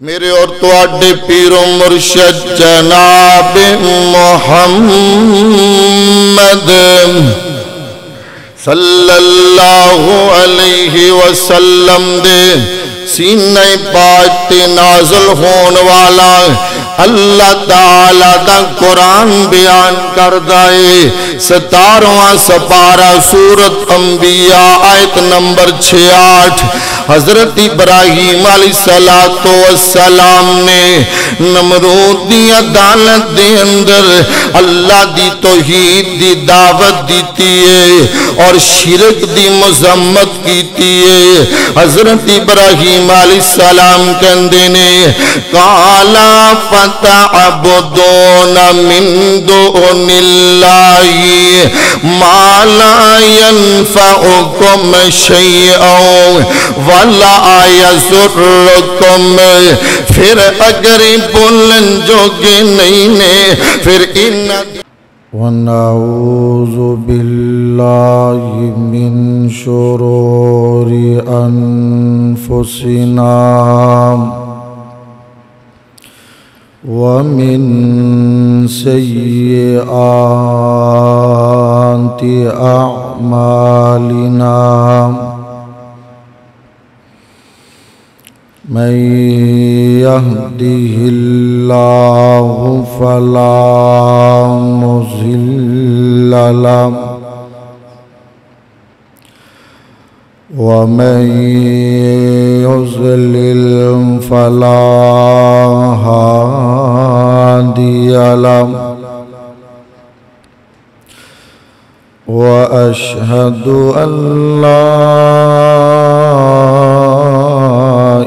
میرے اور تواڈے پیر و مرشد جناب محمد صلی اللہ علیہ وسلم دے سینہ پاک تے نازل ہون والا اللہ تعالیٰ دا قرآن بیان کردائے 17واں سپارہ سورت انبیاء آیت نمبر 68 حضرت ابراہیم علیہ السلام نے نمرود دی عدالت دے اندر اللہ دی توحید دی دعوت دیتی ہے اور شرک دی مذمت کیتی ہے حضرت ابراہیم علیہ السلام کہندے نے قالا فتعبدون من دون اللہ ما لا ينفعكم شیئا وَلَا يَسُرُّكُمْ پھر اگر بولن جوگے نہیں نے پھر وَنَعُوذُ بِاللَّهِ مِن شُرُورِ أَنفُسِنَا وَمِن سَيِّئَاتِ أَعْمَالِنَا من يهده الله فلا مضل له ومن يضلل فلا هادي له وأشهد أن لا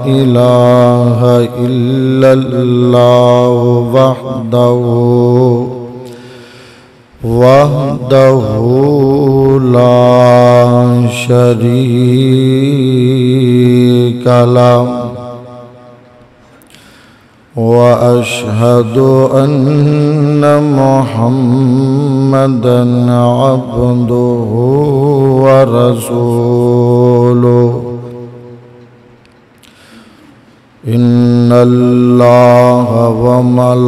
إله إلا الله وحده لا شريك له وأشهد أن محمدًا عبده ورسوله إن الله وملائكته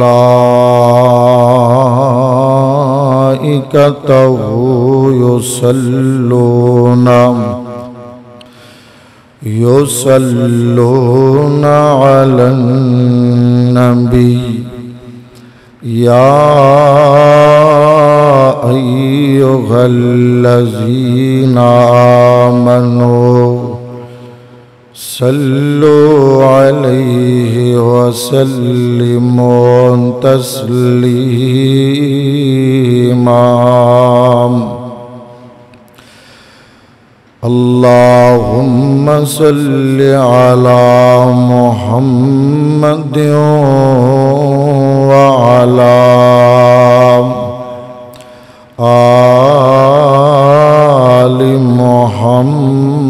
يصلون على النبي يا أيها الذين آمنوا صلوا عليه وسلموا تسليما اللهم صل على محمد وعلى آل محمد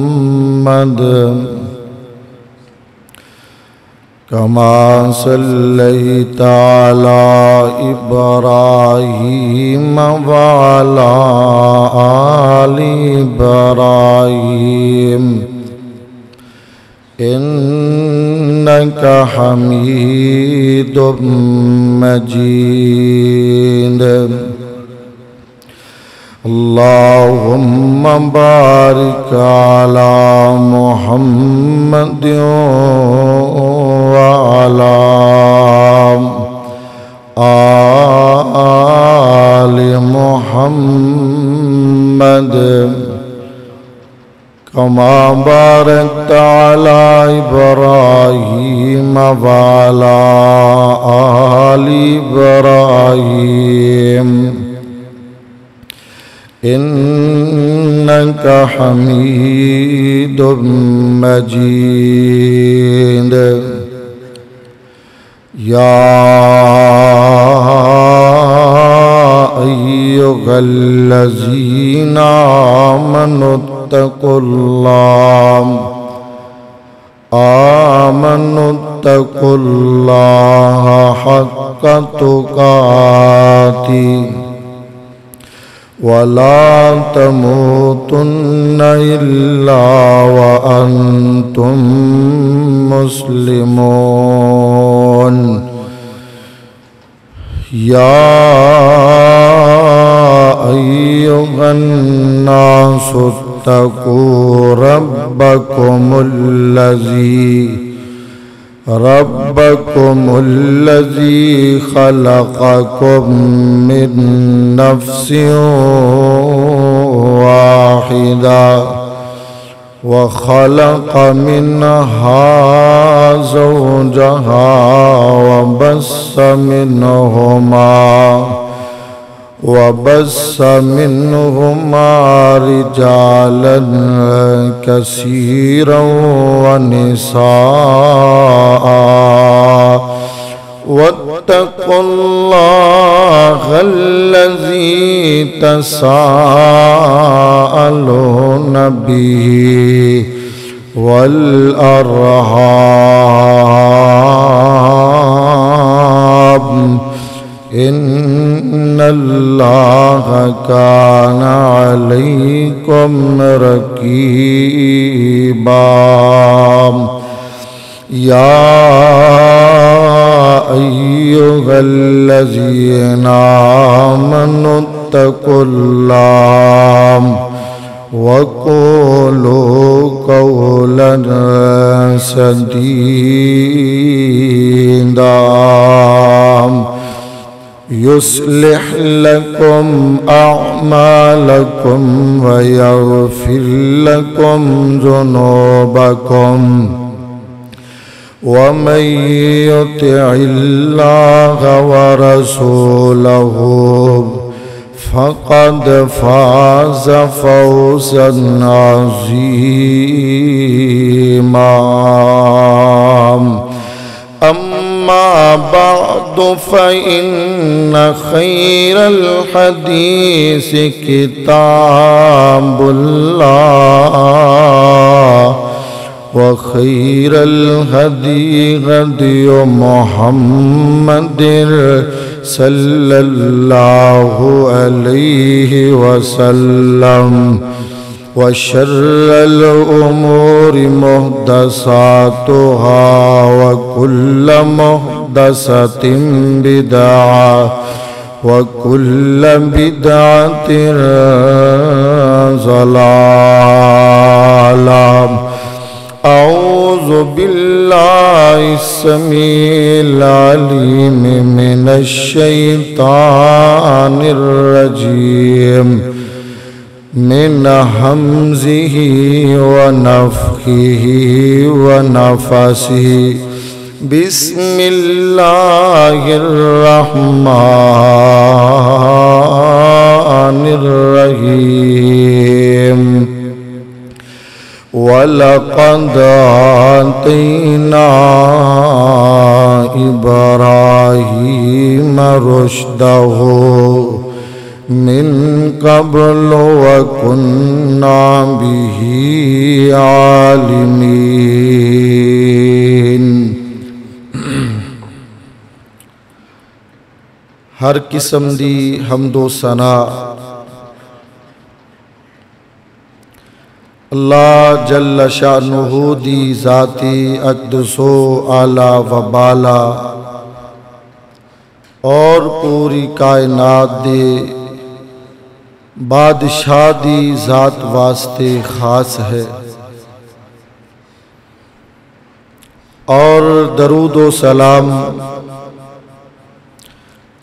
كما صليت على إبراهيم وعلى آل إبراهيم إنك حميد مجيد اللهم بارك على محمد وعلى آل محمد كما باركت على إبراهيم وعلى آل إبراهيم إنك حميد مجيد يا أيها الذين آمنوا اتقوا الله حق تقاته ولا تموتن إلا وأنتم مسلمون یا ایھا الناس اتقوا ربکم الذی خلقکم من نفس واحدہ وخلق منها زوجها وبث منهما رجالا كثيرا ونساء واتقوا الله الذي تساءلون به والأرحام إن الله كان عليكم رقيبا يا أيها الذين آمنوا اتقوا الله وقولوا قولا سديدا يصلح لكم أعمالكم ويغفر لكم ذنوبكم ومن يطع الله ورسوله فقد فاز فوزا عظيما أما بعد فإن خير الحديث كتاب الله وخير الهدي هدي محمد صلى الله عليه وسلم وشر الأمور محدثاتها وكل محدثة بدعة وكل بدعة ضلالة أعوذ بالله السميع العليم من الشيطان الرجيم من همزه ونفخه ونفسه بسم الله الرحمن الرحيم وَلَقَدْ آتَيْنَا إِبْرَاهِيمَ رُشْدَهُ مِنْ قَبْلُ وَكُنَّا بِهِ عَالِمِينَ۔ ہر قسم دی حمد و ثنا اللہ جل شانہ دی ذاتی اقدس و اعلی و بالا اور پوری کائنات دے بادشاہ دی ذات واسطے خاص ہے، اور درود و سلام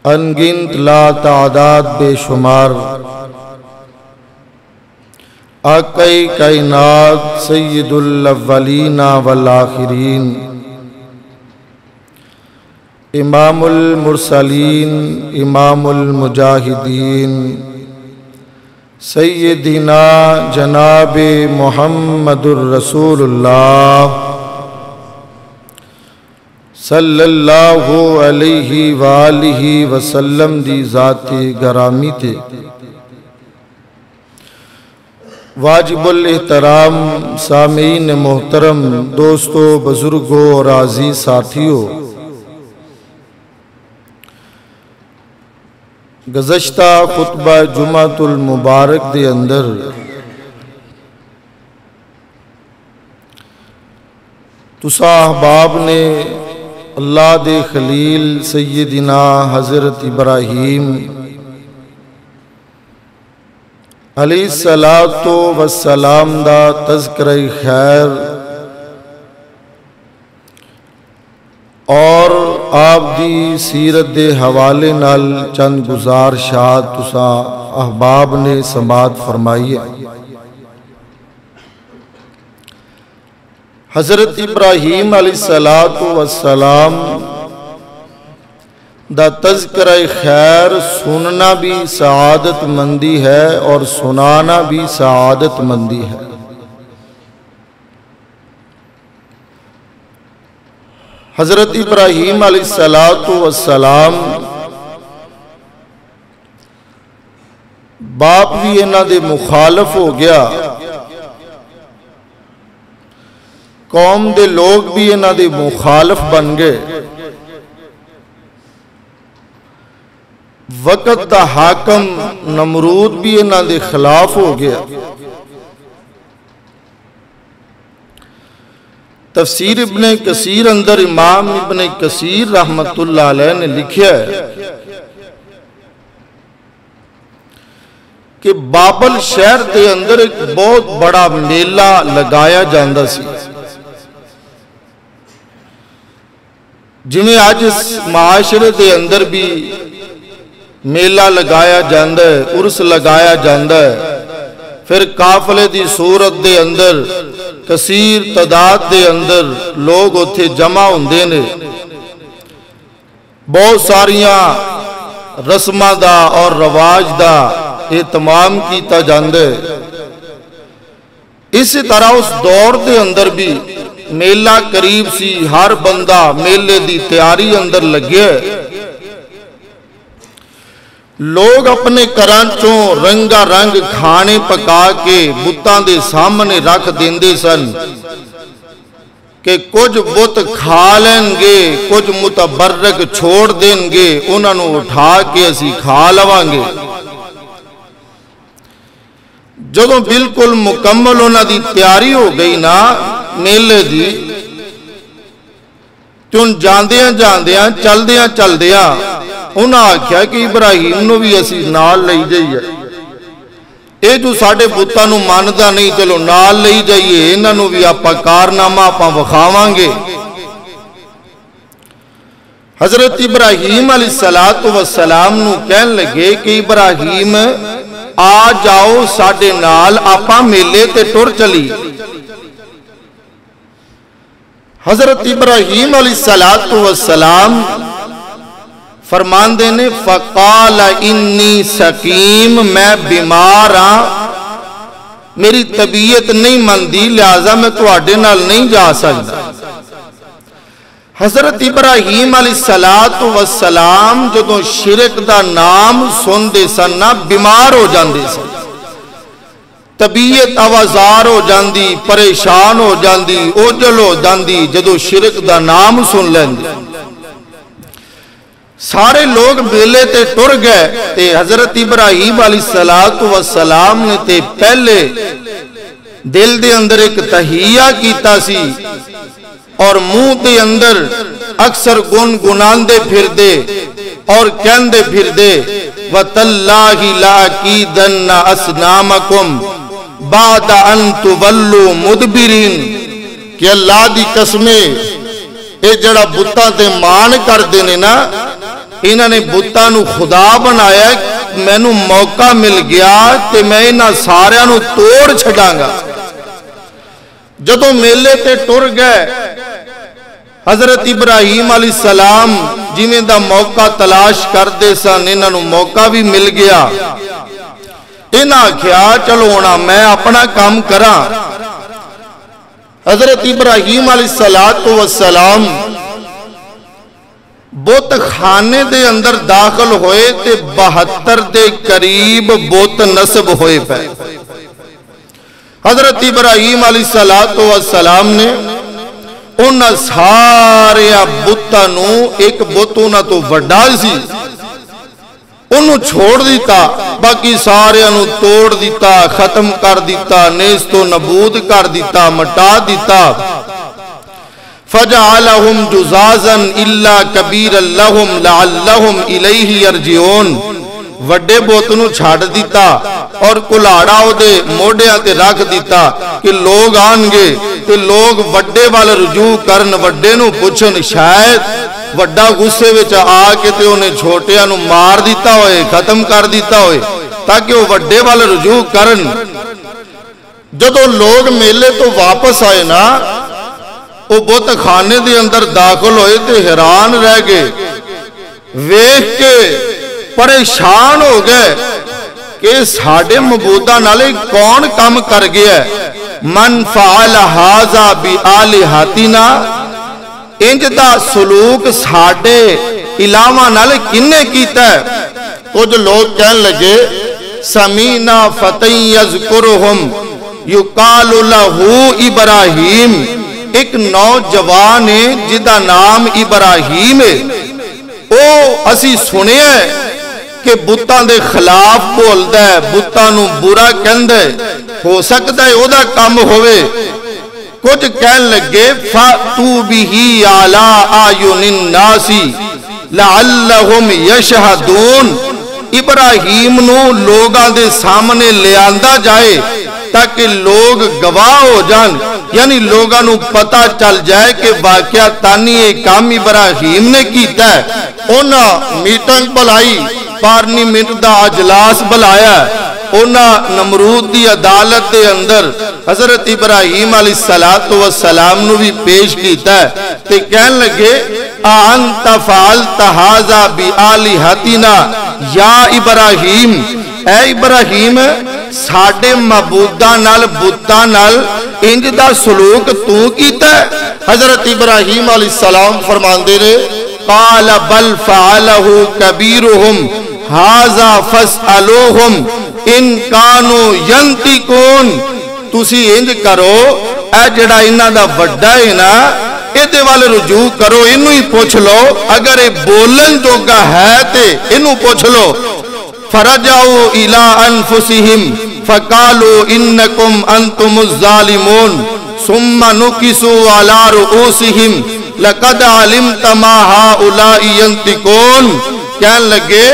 انگنت لا تعداد بے شمار آقائی کائنات سید الاولین والآخرین امام المرسلین امام المجاہدین سیدنا جناب محمد الرسول اللہ صلی اللہ علیہ وآلہ وسلم دی ذات گرامی تے واجب الاحترام سامعین محترم دوستو بزرگوں اور عزیز ساتھیوں، گزشتہ خطبہ جمعۃ المبارک دے اندر تساں احباب نے اللہ دے خلیل سیدنا حضرت ابراہیم علیہ السلام دا تذکرہ خیر اور آپ دی سیرت دے حوالے نال چند گزارشات تساں احباب نے سماعت فرمائی ہے۔ حضرت ابراہیم علیہ السلام دا تذکرہ خیر سننا بھی سعادت مندی ہے اور سنانا بھی سعادت مندی ہے۔ حضرت ابراہیم علیہ السلام باپ بھی انہاں دے مخالف ہو گیا، قوم دے لوگ بھی انہاں دے مخالف بن گئے، وقت دا حاکم نمرود بھی انہاں دے خلاف ہو گیا۔ تفسیر ابن کثیر اندر امام ابن کثیر رحمت اللہ علیہ نے لکھیا ہے کہ بابل شہر دے اندر ایک بہت بڑا میلہ لگایا جاندہ سی، جنہیں آج اس معاشرے دے اندر بھی میلہ لگایا جاندہ ہے، عرس لگایا جاندہ ہے، پھر قافلے دی صورت دے اندر کثیر تعداد دے اندر لوگ اتھے جمع ہوندے نے، بہت ساریاں رسمہ دا اور رواج دا اہتمام کیتا جاندے۔ اسی طرح اس دور دے اندر بھی میلہ قریب سی، ہر بندہ میلے دی تیاری اندر لگے، لوگ اپنے کرانچوں رنگا رنگ کھانے پکا کے بتاں دے سامنے رکھ دیندے سن کہ کچھ بت کھا لیں گے، کچھ متبرک چھوڑ دیں گے، انہاں نوں اٹھا کے اسی کھا لواں گے۔ جدوں بالکل مکمل انہاں دی تیاری ہو گئی نا میلے دی، تن جاندیاں چلدیاں انہاں آکھیا کہ ابراہیم نو بھی اسی نال لئی جائیے، اے جو ساڑھے بتاں نو ماندا نہیں، چلو نال لئی جائیے، انہاں نو بھی آپا کارنامہ آپا وکھاواں گے۔ حضرت ابراہیم علیہ السلام نو کہن لگے کہ ابراہیم آ جاؤ ساڑھے نال آپا میلے تے ٹر چلی۔ حضرت ابراہیم علیہ السلام فرماندے نے فقال انی سقیم، میں بیمار ہاں، میری طبیعت نہیں مندی، لہذا میں تواڈے نال نہیں جا سکتا۔ حضرت ابراہیم علیہ السلام جدوں شرک دا نام سن دے سن نا بیمار ہو جاندے سن، طبیعت آوازار ہو جاندی، پریشان ہو جاندی، اوجل ہو جاندی جدوں شرک دا نام سن لیندے۔ سارے لوگ میلے تے ٹر گئے تے حضرت ابراہیم علیہ السلام نے تے پہلے دل دے اندر ایک تحیہ کیتا سی اور منہ دے اندر اکثر گنگناندے پھر دے اور کہندے پھر دے وَتَاللَّهِ لَأَكِيدَنَّ أَصْنَامَكُمْ بَعْدَ أَن تُوَلُّوا مُدْبِرِينَ کہ اللہ دی قسمیں اے جڑا بتاں تے مان کر دینے نا، انہاں نے بتاں نو خدا بنایا، میں نو موقع مل گیا تے میں انہاں ساریاں نو توڑ چھڑاں گا۔ جدوں میلے تے ٹر گئے حضرت ابراہیم علیہ السلام جویں دا موقع تلاش کر دے سن، انہاں نو موقع بھی مل گیا۔ انہاں آکھیا چلو ہونا میں اپنا کام کراں۔ حضرت ابراہیم علیہ السلام بت خانے دے اندر داخل ہوئے تے 72 دے قریب بت نصب ہوئے پہ۔ حضرت ابراہیم علیہ السلام نے انہاں سارے بتاں نو ایک بت انہاں تو وڈا سی انہوں چھوڑ دیتا، باقی سارے انہوں توڑ دیتا، ختم کر دیتا، نیست و نبود کر دیتا، مٹا دیتا۔ فَجَعَلَهُمْ جُزَازًا إِلَّا كَبِيرًا لَهُمْ لَعَلَّهُمْ إِلَيْهِ يَرْجِعُونَ وڈے بوت نو چھاڑ دیتا اور کلاڑا او دے موڑیاں تے رکھ دیتا کہ لوگ آن گے تے لوگ وڈے وال رجوع کرن وڈے نو پوچھن شاید وڈا غصے وچ آ کے تے انہیں چھوٹیاں نو مار دیتا ہوئے ختم کر دیتا ہوئے تاکہ وہ وڈے وال رجوع کرن۔ جدو لوگ میلے تو واپس آئے نا وہ بت خانے دے اندر داخل ہوئے تے حیران رہ گئے، ویکھ کے پریشان ہو گئے کہ ساڑھے معبودہ نالے کون کام کر گیا ہے۔ من فعل ھذا بآلہتنا، انج دا سلوک ساڑھے علاوہ نالے کنے کیتا ہے؟ کچھ لوگ کہنے لگے سمینا فتن یذکرہم یقال لہو ابراہیم، ایک نوجوان ہے جدا نام ابراہیم ہے، او اسی سنے ہیں کہ بتاں دے خلاف بولدا ہے، بتاں نو برا کہندا ہے، ہو سکتا ہے او دا کام ہوئے۔ کچھ کہن لگے فَأْتُوا بِهِ عَلَىٰ أَعْيُنِ النَّاسِ لَعَلَّهُمْ يَشْهَدُونَ، ابراہیم نو لوگاں دے سامنے لے آندا جائے تاکہ لوگ گواہ ہو جان، یعنی لوگاں نو پتہ چل جائے کہ واقعہ تانی ایک کام ابراہیم نے کیتا ہے۔ اونا میٹنگ بلائی، پارلیمنٹ دا اجلاس بلایا، اونا نمرود دی عدالت دے اندر حضرت ابراہیم علیہ السلام نو بھی پیش کیتا ہے تے کہن لگے اَأَنْتَ فَعَلْتَ هَذَا بِآلِهَتِنَا یا ابراہیم، اے ابراہیم ساڑھے معبودہ نال بتاں نال انج دا سلوک تو کیتا ہے؟ حضرت ابراہیم علیہ السلام فرماندے رہے قال بل فعلہ کبیرہم ھذا فاسألوہم ان کانوا ینطقون، تسی انج کرو اے جڑا انہاں دا وڈا ہے نا ایدے والے رجوع کرو، انہوں ہی پوچھ لو، اگر اے بولن جوگا ہے تے انہوں پوچھ لو۔ فرجعوا الى انفسهم فقالوا انکم انتم الظالمون ثم نکسوا على رؤوسهم لقد علمت ما هؤلاء ينطقون، کہن لگے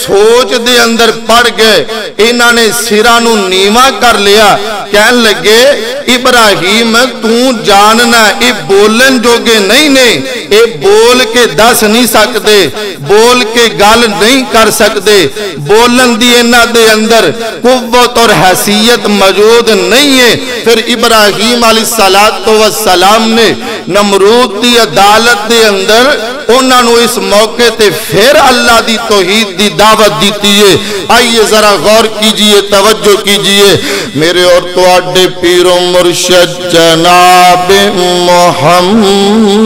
سوچ دے اندر پڑ گئے، انہاں نے سرا نو نیواں کر لیا، کہن لگے ابراہیم تو جاننا اے بولن جوگے نہیں نے، اے بول کے دس نہیں سکتے، بول کے گل نہیں کر سکتے، بولن دی انہاں دے اندر قوت اور حیثیت موجود نہیں ہے۔ پھر ابراہیم علیہ السلام نے نمرود دی عدالت دے اندر انہاں نو اس موقع تے پھر اللہ دی توحید دی دعوت دیتی ہے۔ آئیے ذرا غور کیجئے، توجہ کیجئے، میرے اور تواڈے پیر و مرشد جناب محمد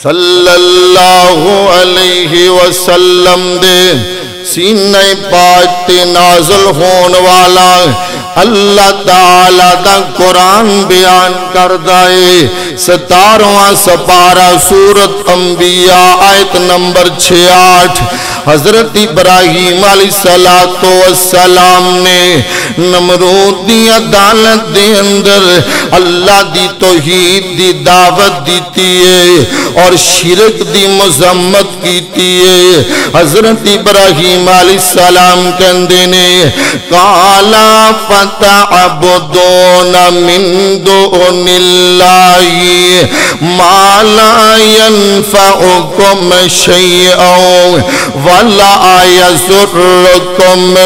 صلی اللہ علیہ وسلم دے سینہ پاک تے نازل ہون والا اللہ تعالیٰ دا قرآن بیان کردائے 17واں سپارہ سورت انبیاء آیت نمبر 68۔ حضرت ابراہیم علیہ السلام نے نمرود دی عدالت دے اندر اللہ دی توحید دی دعوت دیتی ہے اور شرک دی مذمت کیتی ہے۔ حضرت ابراہیم علیہ السلام کہندے نے قالا فتعبدون من دون اللہ ما لا ينفعكم شیئا وَلَا يَزُرُّكُمْ،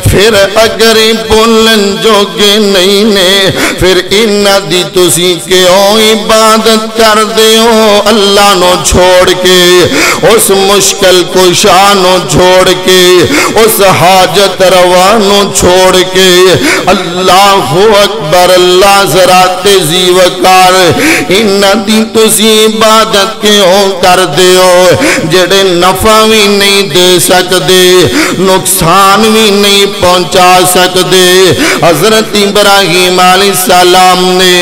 پھر اگر بولن جوگے نہیں نے پھر انہ دی تسی کیوں عبادت کر دیو اللہ نو چھوڑ کے، اس مشکل کشانو چھوڑ کے، اس حاجت روانو چھوڑ کے۔ اللہ اکبر، اللہ ذرا تیزی وقار، انہ دی تسی عبادت کیوں کر دیو جڑے نفع بھی نہیں دے سکدے، نقصان بھی نہیں پہنچا سکدے۔ حضرت ابراہیم علیہ السلام نے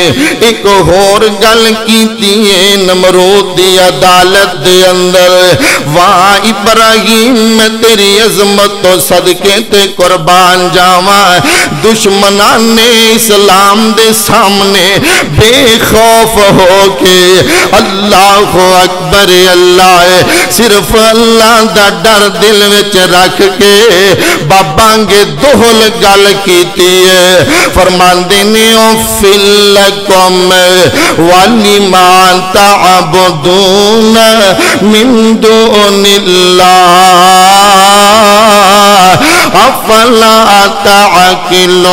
ایک اور گل کیتی ہے نمرود دی عدالت دے اندر واہ ابراہیم میں تیری عظمت تو صدقے تے قربان جاواں دشمنان اسلام دے سامنے بے خوف ہو کے اللہ اکبر اللہ صرف اللہ دا ڈر دل وچ رکھ کے بابا گے دہل گل کیتی ہے فرماندے نے اُفِّل لَکُمْ وَلِمَا تَعْبُدُونَ مِن دُونِ اللَّهِ أَفَلَا تَعْقِلُونَ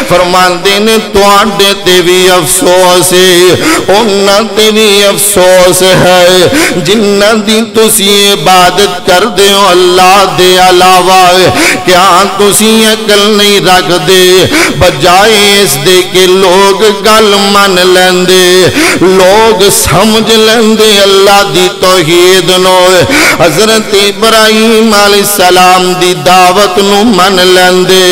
فرماندے نے تواڈے تے بھی افسوس ہے انہاں تے بھی افسوس ہے جنہاں دی تسی عبادت کر دے ہو اللہ دے علاوہ کیا تسی عقل نہیں رکھ دے بجائے اس دے کہ لوگ گل من لیندے لوگ سمجھ لیندے اللہ دی توحید نو حضرت ابراہیم علیہ السلام دی دعوت نو من لیندے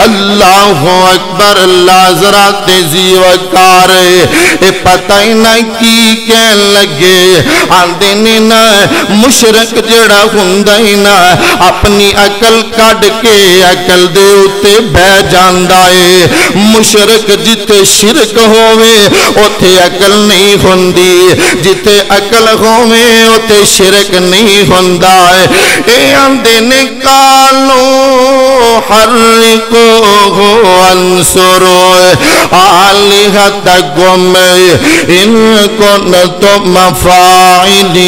اللہ اکبر اللہ ذرا تیزی وقار اے پتہ ہی نہ کی کہن لگے آندے نے نہ مشرک جڑا ہوندہ ہی نہ اپنی عقل کڈ کے عقل دے اتے بہ جاندا ہے مشرک جتے شرک ہووے اتے عقل نہیں ہوندی جتے عقل ہووے اتے شرک نہیں ہوندا ہے اے آندے نے کالو حرکو انصرو آلہتکم ان کنتم فاعلین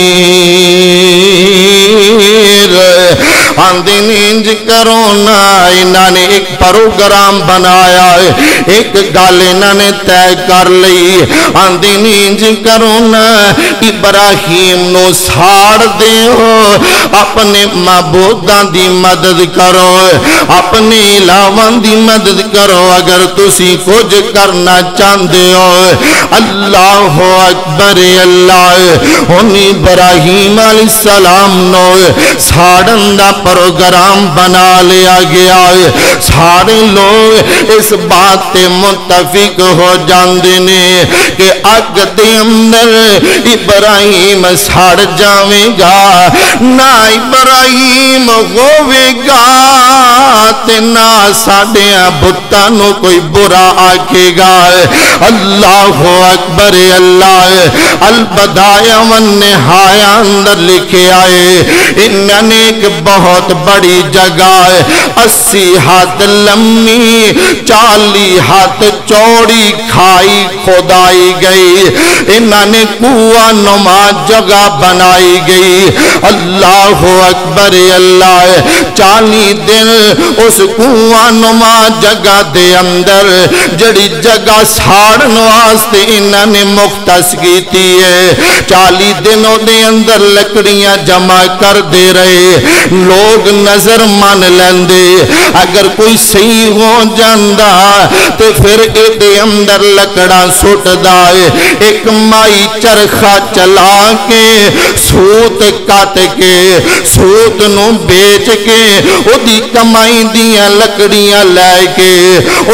آندے انج کرو نا انہاں نے ایک پروگرام بنایا ہے ایک گل انہاں نے طے کر لئی آندے انج کرو نا ابراہیم نو ساڑ دیو اپنے معبوداں دی مدد کرو اپنے علاوہ دی مدد کرو اگر تسی کچھ کرنا چاندے ہو اللہ اکبر اللہ ان ابراہیم علیہ السلام نو ساڑن دا پروگرام بنا لیا گیا ہے سارے لوگ اس بات تے متفق ہو جاندے نے کہ اگ دے اندر ابراہیم ساڑ جاویں گا نہ ابراہیم ہووے گا تے نہ ساڈیاں بتاں نو کوئی برا آکھے گا اللہ اکبر اللہ البدایہ والنہایہ اندر لکھے آئے انہاں نے ایک بہت بڑی جگہ 80 ہاتھ لمبی 40 ہاتھ چوڑی کھائی کھودائی گئی انہاں نے کنواں نما جگہ بنائی گئی اللہ اکبر اللہ 40 دن اس کنواں نما جگہ دے اندر جڑی جگہ ساڑن واسطے انہاں نے مختص کیتی ہے 40 دنوں دے اندر لکڑیاں جمع کر دے رہے لوگ نظر مان لیندے اگر کوئی صحیح ہو جاندہ تے پھر ایدے اندر لکڑا سٹ دائے ایک مائی چرخہ چلا کے سوت کٹ کے سوت نو بیچ کے او دی کمائی دیاں لکڑیاں لے کے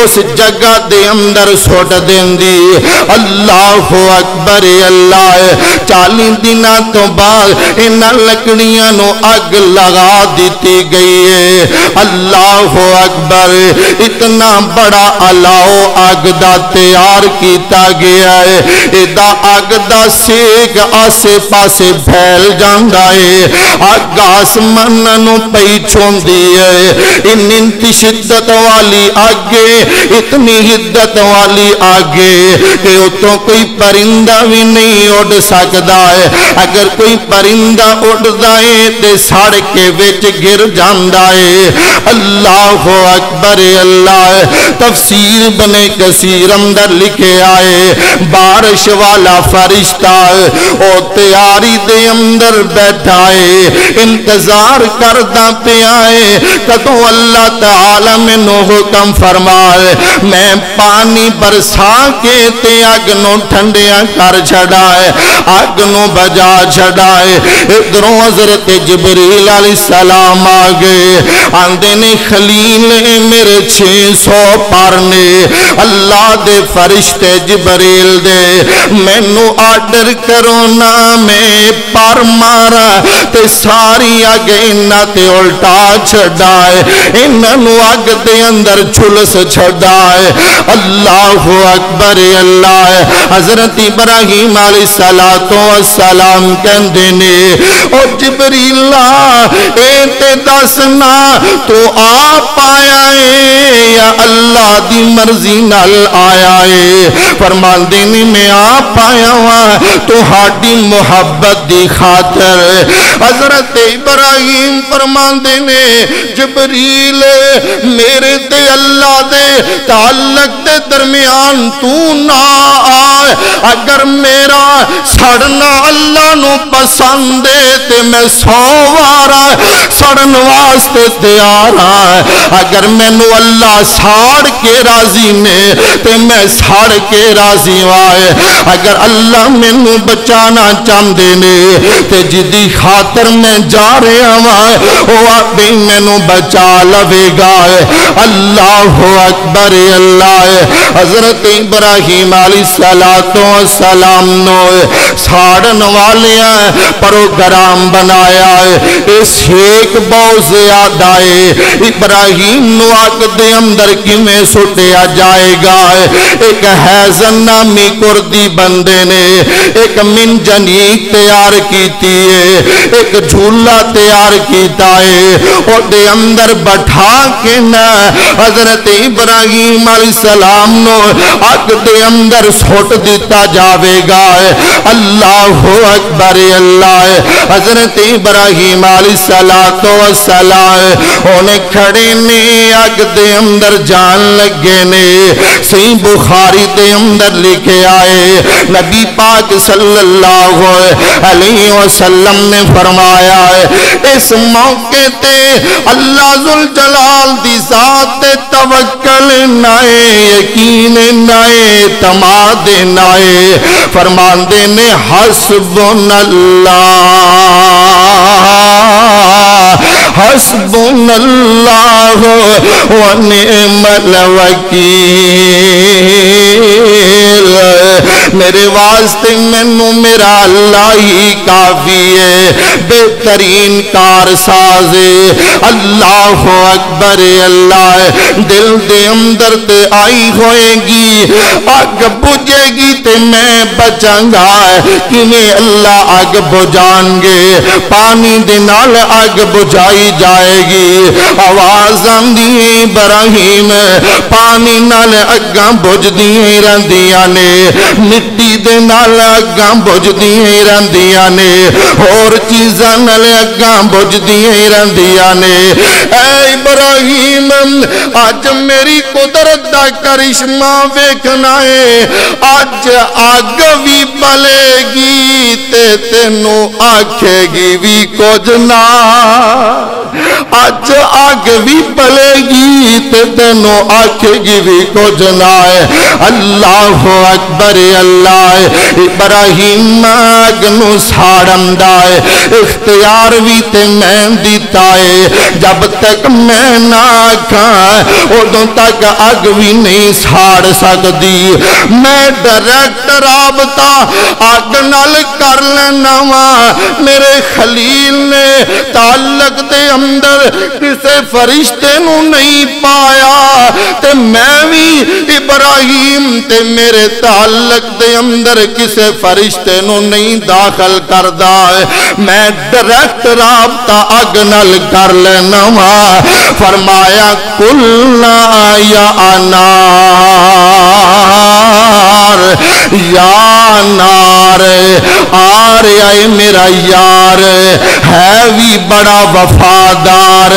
اس جگہ دے اندر سٹ دیں دی اللہ اکبر اللہ 40 دنہ تو بعد انہاں لکڑیاں نو اگ لگا دیتی گئی ہے اللہ اکبر اتنا بڑا علاؤ اگ دا تیار کیتا گیا ہے ادا اگ دا سیک آسے پاسے پھیل جاندہ ہے اگ آسمان نو پئی چھوندی ہے انتی شدت والی آگے اتنی حدت والی آگے کہ اتوں کوئی پرندہ بھی نہیں اڑ سکتا ہے اگر کوئی پرندہ اڑ دائے تے ساڑ کے وچ گر جاندہ ہے اللہ اکبر اللہ تفسیر بنے کثیر اندر لکھے آئے بارش والا فرشتہ او تیاری دے اندر بیٹھائے انتظار کردہ پہ آئے کتو اللہ تعالی میں نو حکم فرمائے میں پانی برسا کے تے اگنو ٹھنڈیاں کر چھڑائے اگنو بجا چھڑائے ادھروں حضرت جبریل علیہ کلام آگے آندے نے خلیل میرے 600 پر نے اللہ دے فرشتے جبریل دے مینو آرڈر کرو نا میں پر مارا تے ساری آگے انہاں تے الٹا چھڑائے انہوں آگ دے اندر جھلس چھڑائے اللہ اکبر اللہ حضرت ابراہیم علیہ السلام کہندے نے او جبریل اے تے دسنا تو آپ آیا ہے یا اللہ دی مرضی نال آیا ہے فرماندے نے میں آپ آیا ہوا تو ہاڈی محبت دی خاطر حضرت ابراہیم فرماندے نے جبریل میرے تے اللہ دے تعلق دے درمیان تو نہ آئے اگر میرا سڑنا اللہ نو پسند ہے تے میں 100 وارا سڑن واسطے تیار ہاں اگر مینو اللہ ساڑ کے راضی نے تے میں ساڑ کے راضی وائے اگر اللہ مینو بچانا چاندے نے تے جدی خاطر میں جا رہا وائے وہ آپ بھی مینو بچا لوے گا اللہ اکبر اللہ حضرت ابراہیم علیہ السلام نو ساڑن والیاں پروگرام بنایا ہے اس ایک بہت زیادہ ہے ابراہیم نو آگ دے اندر کمیں سٹیا جائے گا ایک حیزن نامی کردی بندے نے ایک منجنیک تیار کیتی ہے ایک جھولا تیار کیتا ہے اور دے اندر بٹھا کے نا حضرت ابراہیم علیہ السلام نو آگ دے اندر سوٹ دیتا جاوے گا اللہ اکبر اللہ حضرت ابراہیم علیہ السلام انہیں کھڑے نے آگ دے اندر جان لگے نے صحیح بخاری دے اندر لکھے آئے نبی پاک صلی اللہ علیہ وسلم نے فرمایا ہے اس موقع تے اللہ ذوالجلال دی ذات توکل نائے یقین نائے تماد نائے فرماندے نے حسبنا اللہ ونعم الوکیل میرے واسطے مینوں میرا اللہ ہی کافی ہے بہترین کار ساز اللہ اکبر اللہ دل دے اندر تے آئی ہوئے گی آگ بجھے گی تے میں بچاں گا کیویں اللہ آگ بجھان گے پانی دے نال آگ بجھائی جائے گی آواز آندی ابراہیم پانی نال اگاں بجھدیاں رہندیاں نے مٹی دے نال اگاں بجھدیاں رہندیاں نے اور چیزاں نال اگاں بجھدیاں رہندیاں نے اے ابراہیم آج میری قدرت دا کرشمہ ویکھنا ہے آج آگ بھی بلے گی تے تینوں آکھے گی بھی کچھ نہ آج آگ بھی بلے گی تے تینوں آکھے گی بھی کچھ نہ اللہ اکبر اللہ ابراہیم آگ نو ساڑن دائے اختیار بھی تے میں دیتا ہے جب تک میں نہ آکھاں ادوں تک آگ بھی نہیں ساڑ سکتی میں ڈائریکٹ رابطہ آگ نال کر لینا وا میرے خلیل نے تعلق دے اندر کسے فرشتے نو نہیں پایا تے میں بھی ابراہیم تے میرے تعلق دے اندر کسے فرشتے نو نہیں داخل کردہ میں ڈائریکٹ رابطہ آگ نال کر لینا وا فرمایا کلنا یا نار آ رہا ہے میرا یار ہے بھی بڑا وفادار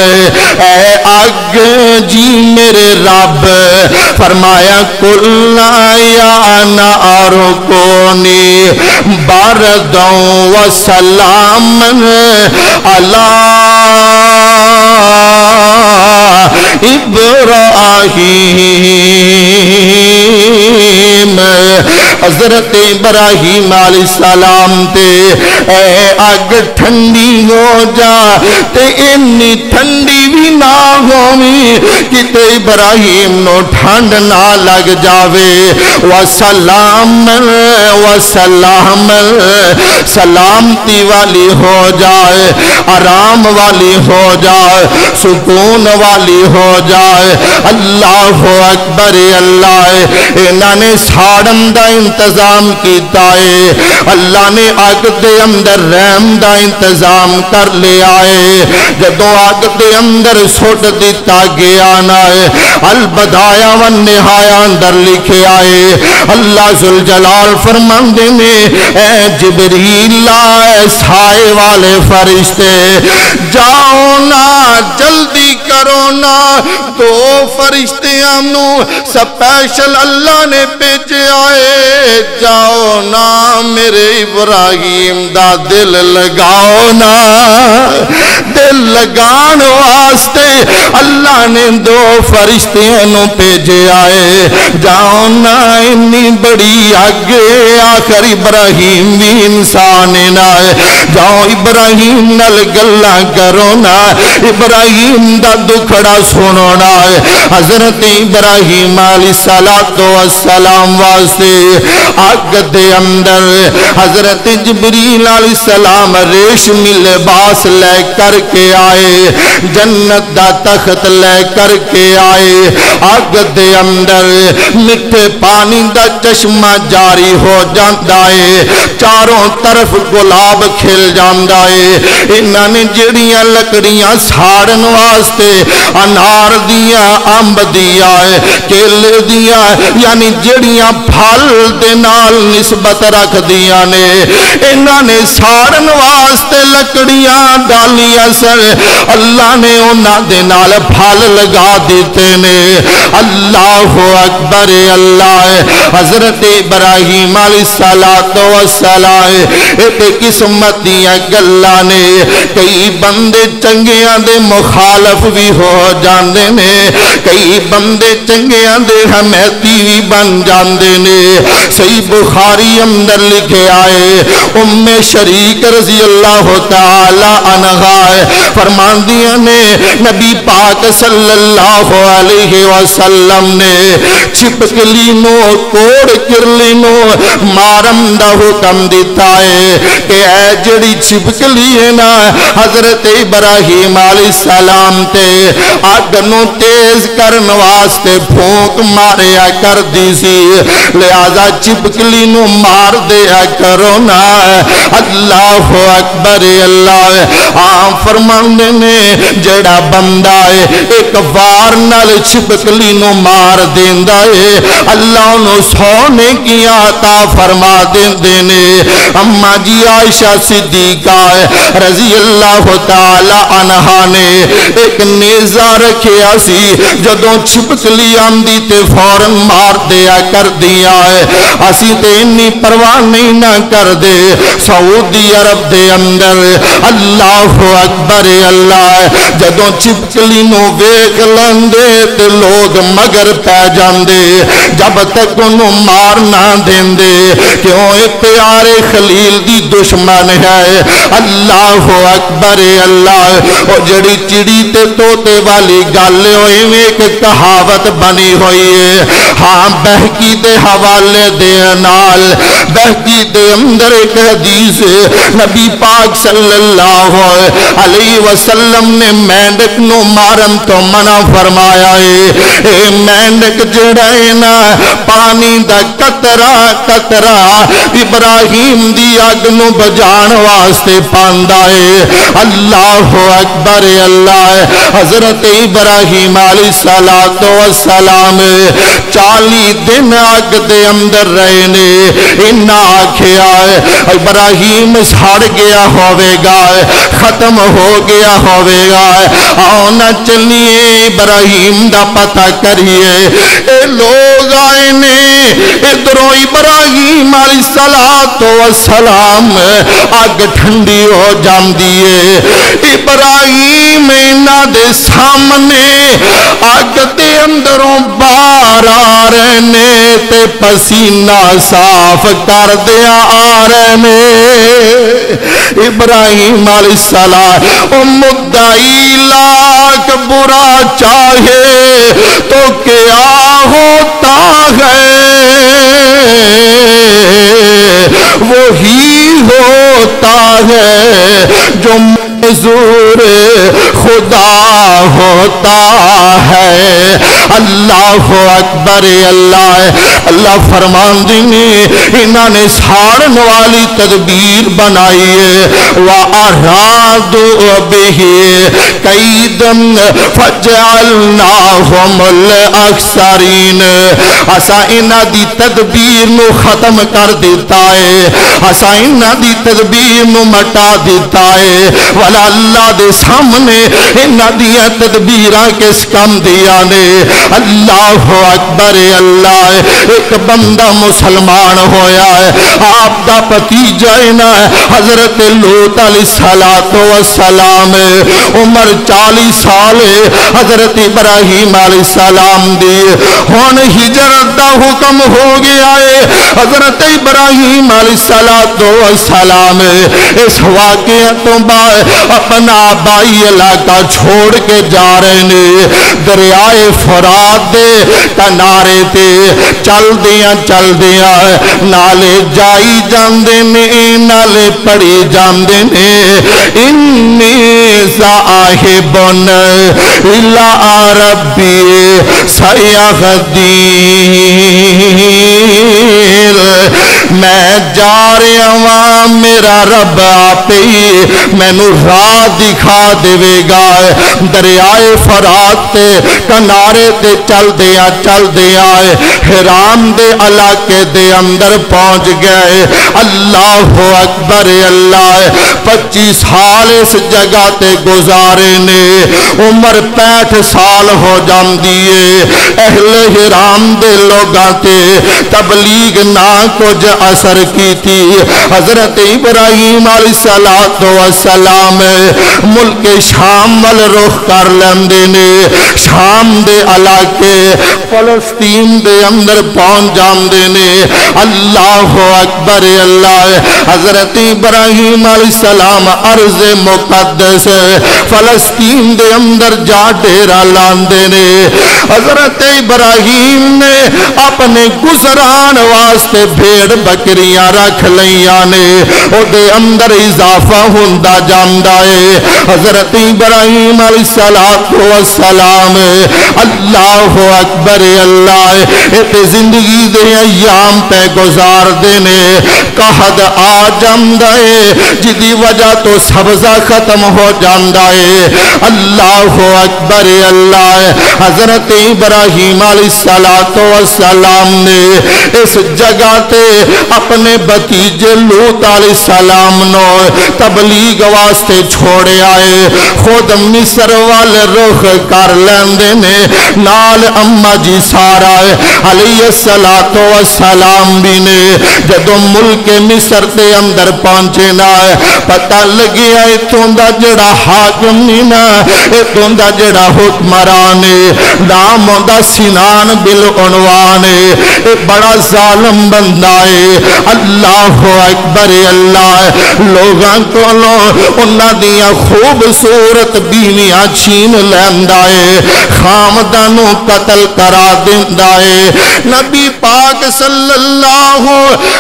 اے آگ جی میرے رب فرمایا کلنا یا نار کونی باردوں و سلامن ابراہیم حضرت ابراہیم علیہ السلام تے اے اگ ٹھنڈی ہو جا تے انی ٹھنڈی بھی نہ ہووی کہ ابراہیم نو ٹھنڈ نہ لگ جاوے وسلام وسلام سلامتی والی ہو جائے آرام والی ہو جائے سکون والی ہو جائے اللہ اکبر اللہ انہاں نے ساڑن دا انتظام کیتا ہے اللہ نے آگ دے اندر رحم دا انتظام کر لیا ہے جدوں آگ دے اندر سوٹ دیتا گیا نا ہے البدایا والنہایا اندر لکھے آئے اللہ ذوالجلال فرماندے میں اے جبریل لائے سائے والے فرشتے جاؤ نا جلدی کرو نا دو فرشتے ہمنو سپیشل اللہ نے بھیجے آئے جاؤ نا میرے ابراہیم دا دل لگاؤ نا دل لگان واسطے اللہ نے دو فرشتے ہمنو بھیجے آئے جاؤ نا انی بڑی آگے آخر ابراہیم بھی انسان نہ جاؤ ابراہیم نل گلا کرو نا ابراہیم دا دکھڑا سنو نا حضرت ابراہیم علیہ السلام واسطے آگ دے اندر حضرت جبریل علیہ السلام ریشمی لباس لے کر کے آئے جنت دا تخت لے کر کے آئے آگ دے اندر مٹھے پانی دا چشمہ جاری ہو جاندہ ہے چاروں طرف گلاب کھل جاندہ ہے انہاں نے جڑیاں لکڑیاں ساڑن واسطے انار دیا امب دیا ہے کیلے دیا یعنی جڑیاں پھل دے نال نسبت رکھ دیا نے انہاں نے ساڑن واسطے لکڑیاں ڈالیاں سر اللہ نے انہاں دے نال پھل لگا دیتے نے اللہ اکبر اللہ حضرت ابراہیم علیہ السلام ایک قسمت دیا گلہ نے کئی بندے چنگیاں دے مخالف بھی ہو جاندے نے کئی بندے چنگیاں دے حمیتی بھی بن جاندے نے صحیح بخاری اندر لکھے آئے ام شریک رضی اللہ تعالی عنہا فرماندیاں نے نبی پاک صلی اللہ علیہ وسلم نے چھپکلی نو کوڑ کرلی نو مارم دا حکم دیتا ہے کہ اے جڑی چھپکلی ہے نا حضرت ابراہیم علیہ السلام تے آگ نو تیز کرن واسطے پھونک ماریا کر دی سی لہذا چھپکلی نو مار دیا کرو نا اللہ اکبر اللہ فرماندے نے جڑا بندہ ہے ایک وار نال چھپکلی نو مار دیندا ہے اللہ انہوں سونے کی عطا فرما دیندے نے اما جی عائشہ صدیقہ رضی اللہ تعالی عنہا نے ایک نیزہ رکھیا سی جدوں چھپکلی آمدی تے فوراں مار دیا کر دیا ہے اسی تے انی پرواہ نہیں نہ کر دے سعودی عرب دے اندر اللہ اکبر اللہ جدوں چھپکلی نو ویکھ لندے تے لوگ مگر پہ جاندے جب تک انہوں مار نہ دیندے کیوں اے پیارے خلیل دی دشمن ہے اللہ اکبر اللہ او جڑی چڑی تے توتے والی گل ہوئی میں ایک کہاوت بنی ہوئی ہے ہاں بہکی دے حوالے دے نال بہکی دے اندر ایک حدیث نبی پاک صلی اللہ علیہ وسلم نے مینڈک نو مارن تو منع فرمایا ہے اے مینڈک جڑائے نا پانی دا قطرہ قطرہ ابراہیم دی آگ نو بجان واسطے پاندا ہے اللہ اکبر اللہ حضرت ابراہیم علیہ السلام 40 دن آگ دے اندر رہنے انہا آکھیا ہے ابراہیم ساڑ گیا ہوئے گا ختم ہو گیا ہوئے گا آؤ نہ چلیے ابراہیم دا پتہ کریے اے لوگ آئے نے ادھروں ابراہیم علیہ السلام آگ ٹھنڈی ہو جان دیئے ابراہیم انہا دے سامنے اگ دے اندروں بار آ رہے نے تے پسینہ صاف کر دیا آ رہے نے ابراہیم علیہ السلام او مدعی لاکھ برا چاہے تو کیا ہوتا ہے وہی ہوتا ہے جو منظور خدا ہوتا ہے اللہ اکبر اللہ فرمان دینے انہوں نے ساڑن والی تدبیر بنائی ہے وَأَرَادُوا بِهِ كَيْدًا فَجَعَلْنَاهُمُ الْأَخْسَرِينَ اسا انہاں دی تدبیر نو ختم کر دیتا ہے اسا انہاں دی تدبیر نو مٹا دیتا ہے والا اللہ دے سامنے انہاں دی تدبیراں کس کم دیا نے اللہ اکبر اللہ ایک بندہ مسلمان ہویا ہے آپ دا بھتیجا ہے حضرت لوط علیہ السلام عمر 40 سال حضرت ابراہیم علیہ السلام دی ہن ہجرت دا حکم ہو گیا ہے حضرت ابراہیم علیہ السلام اس واقعہ تو بعد اپنا آبائی علاقہ چھوڑ کے جا رہے نے دریائے فرات دے کنارے تے چل دیا نالے جائی جاندے نے نالے پڑی جاندے نے انی ذاہبن الی ربی سیہدین میں جا رہا ہوں میرا رب آپ ہی مینوں راہ دکھا دے گا دریائے فرات تے کنارے تے چل دیا حرام دے علاقے دے اندر پہنچ گئے اللہ اکبر اللہ 25 سال اس جگہ تے گزارے نے عمر 65 سال ہو جاندی ہے اہل حرام دے لوگاں تے تبلیغ نہ کچھ اثر کی تھی حضرت ابراہیم علیہ السلام ملک شام وال رخ کر لیندے نے شام دے علاقے فلسطین دے اندر پہنچ جاندے نے اللہ اکبر اللہ حضرت ابراہیم علیہ السلام ارض مقدس فلسطین دے اندر جا ڈیرا لاندے نے حضرت ابراہیم نے اپنے گزران واسطے بھیڑ بکریاں رکھ لیاں نے او دے اندر اضافہ ہوندا جاندا ہے حضرت ابراہیم علیہ السلام اللہ اکبر اللہ ایک زندگی دے ایام پہ گزار دینے قحط آ جاندہ ہے جدی وجہ تو سبزہ ختم ہو جاندہ ہے اللہ اکبر اللہ حضرت ابراہیم علیہ السلام نے اس جگہ تے اپنے بھتیجے لوط علیہ السلام نو تبلیغ واسطے چھوڑے آئے خود مصر والے رخ کر لیندے نے نال اما جی سارا علیہ السلام بھی نے جدو ملک مصر تے اندر پہنچے نا پتہ لگیا اتوں دا جڑا حاکم نینا اتوں دا جڑا حکمران نام دا سنان بالعنوان بڑا ظالم بندہ ہے اللہ اکبر اللہ لوگاں کو انہاں دیاں خوبصورت بیویاں چھین لیندا ہے خامدانوں قتل کرا دیندا ہے نبی پاک صلی اللہ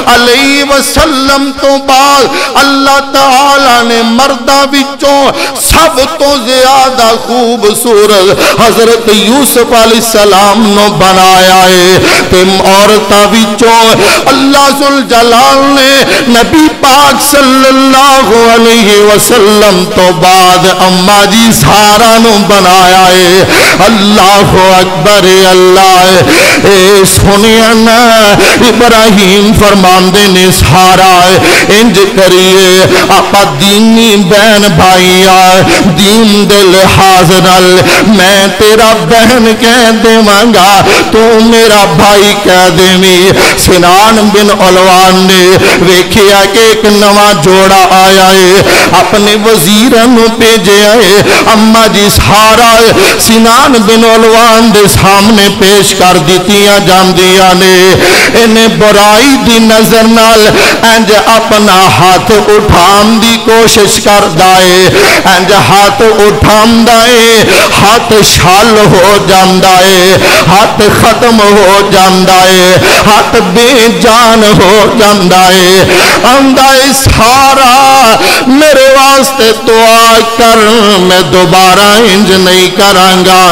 علیہ وسلم تو بعد اللہ تعالی نے مردہ وچوں سب تو زیادہ خوبصورت حضرت یوسف علیہ السلام نو بنایا ہے تم عورتاں وچوں اللہ ذوالجلال نے نبی پاک صلی اللہ علیہ وسلم تو بعد اما جی سارا نو بنایا ہے اللہ اکبر اللہ اے سنیا نا ابراہیم فرماندے نے سارا انج کریے آپا دینی بہن بھائی آئے دین دے لحاظ نال میں تیرا بہن کہہ دے مانگا تو میرا بھائی کہہ دے می سنان بن علوان نے ویکھیا کہ ایک نواں جوڑا آیا ہے اپنے وزیرن پیجے آئے اما جی سارا سنان بن علوان دے سامنے پیش کر دیتیاں جاندیاں نے انہیں برائی دی نظر نال انج اپنا ہاتھ اٹھان دی کوشش کر دائے انج ہاتھ اٹھان دائے ہاتھ شال ہو جاندائے ہاتھ ختم ہو جاندائے ہاتھ بے جان ہو جاندائے اندائے سارا میرے واسطے دعا کر میں دوبارہ انج نہیں کرانگا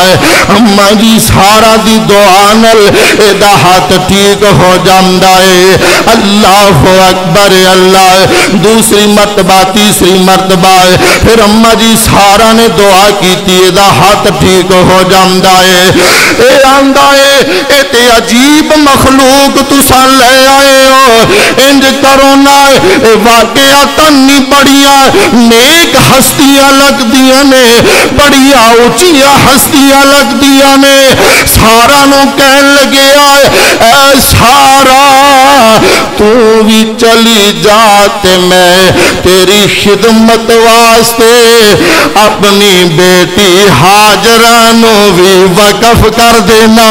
اما جی سارا دی دعا نل ایدہ ہاتھ ٹھیک ہو جاندائے اللہ اکبر اللہ دوسری مرتبہ تیسری مرتبہ پھر اما جی سارا نے دعا کی تھی ایدہ ہاتھ ٹھیک ہو جاندائے اے آندائے اے تے عجیب مخلوق تسا لے آئے ہو انج کرونا اے واقعہ تنی بڑیاں نیک ہستیاں لگ دیا نے بڑیاں اونچیاں ہستیاں لگ دیا نے سارا نو کہن لگے آئے اے سارا تو بھی چلی جاتے میں تیری خدمت واسطے اپنی بیٹی حاجرانو بھی وقف کر دینا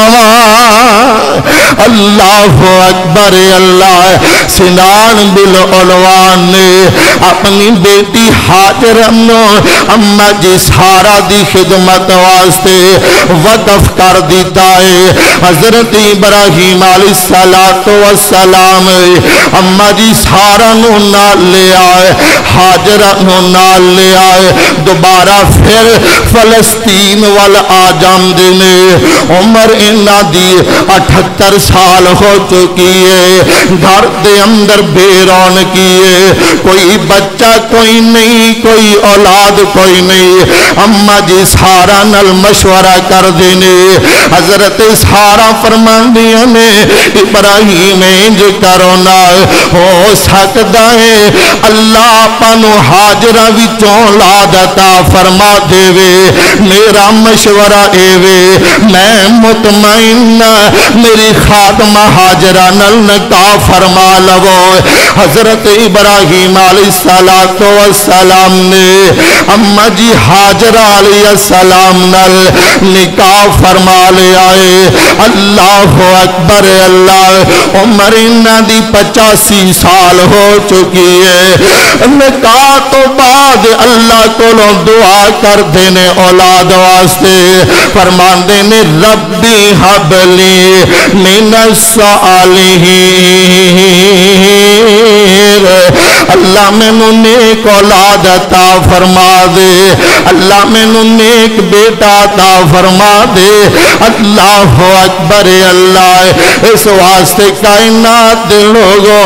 اللہ اکبر اللہ سنان بالعلوان نے اپنی بیٹی حاجرانو اما جی سارا دی خدمت واسطے وقف کر دیتا ہے حضرت ابراہیم علیہ السلام اما جی سارا نو نال لے آئے حاجرہ نو نال لے آئے دوبارہ پھر فلسطین وال آجام دینے عمر انہ دی 78 سال ہو چکی ہے گھر دے اندر بے رونقی ہے کوئی بچہ کوئی نہیں کوئی اولاد کوئی نہیں اما جی سارا نال مشورہ کر دینے حضرت سارا فرمان دیا نے ابراہیم انج کرونا ہو سکتا ہے اللہ پانو حاجرہ وچوں اولاد عطا فرما دے وے میرا مشورہ اے وے میں مطمئن میری خاتمہ حاجرہ نل نکاح فرما لو حضرت ابراہیم علیہ السلام نے اما جی حاجرہ علیہ السلام نل نکاح فرما لے آئے اللہ اکبر اللہ عمر انہ دی 85 سال ہو چکی ہے نکاح تو بعد اللہ کو دعا کر دینے اولاد واسطے فرمان دینے ربی حبلی من الصالحین اللہ میں نو نیک اولاد عطا فرما دے اللہ میں نو نیک بیٹا عطا فرما دے اللہ اکبر اللہ اس واسطے کائنات دے لوگوں